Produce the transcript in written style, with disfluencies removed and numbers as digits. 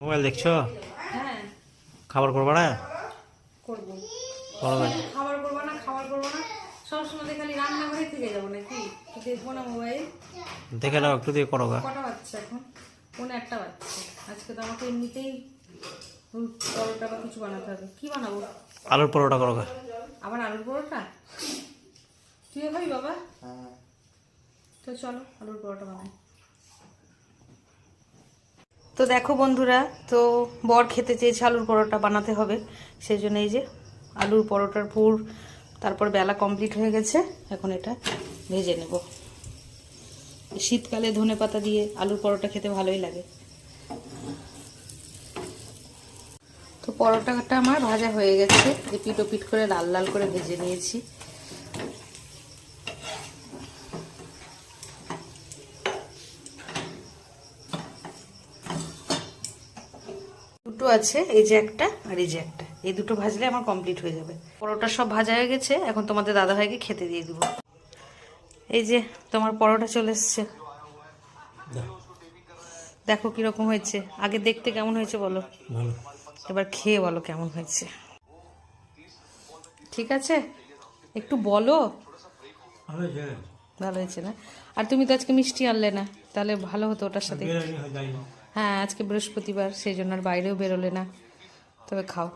Mobile দেখছো? হ্যাঁ খাবার করবে না? করবো। করবে। খাবার করবো না, খাবার করবো না, সবসময় খালি রান্নাঘরে থেকে যাবো নাকি? দেখবো না মোবাইল? দেখে নাও একটু দিয়ে করো গা। কটা বাচ্চা এখন? পৌনে একটা বাচ্চা। আজকে তো আমাকে এমনিতেই পরোটা বা কিছু বানাতে হবে। কি বানাবো? আলুর পরোটা করো গা। আবার আলুর পরোটা? তুইও খাবি বাবা? তো চলো আলুর পরোটা বানাই। তো দেখো বন্ধুরা, তো বর খেতে চেয়েছে আলুর পরোটা, বানাতে হবে। সেই জন্য এই যে আলুর পরোটার পুর, তারপর বেলা কমপ্লিট হয়ে গেছে, এখন এটা ভেজে নেব। শীতকালে ধনেপাতা দিয়ে আলুর পরোটা খেতে ভালোই লাগে। তো পরোটাটা আমার ভাজা হয়ে গেছে, এপিট ওপিট করে লাল লাল করে ভেজে নিয়েছি। দুটো আছে, এই যে একটা আর এই যে একটা, এই দুটো ভাজলে আমার কমপ্লিট হয়ে যাবে। পরোটা সব ভাজা হয়ে গেছে, এখন তোমাদের দাদাভাইকে খেতে দিয়ে দিব। এই যে তোমার পরোটা চলে এসছে, দেখো কিরকম হয়েছে। আগে দেখতে কেমন হয়েছে বলো, ভালো। এবার খেয়ে বলো কেমন হয়েছে। ঠিক আছে, একটু বলো। ভালো হয়েছে না? আর তুমি তো আজকে মিষ্টি আনলে না, তাহলে ভালো হতো ওটার সাথে। হ্যাঁ আজকে বৃহস্পতিবার, সেই জন্য আর বাইরেও বেরোলে না। তবে খাও।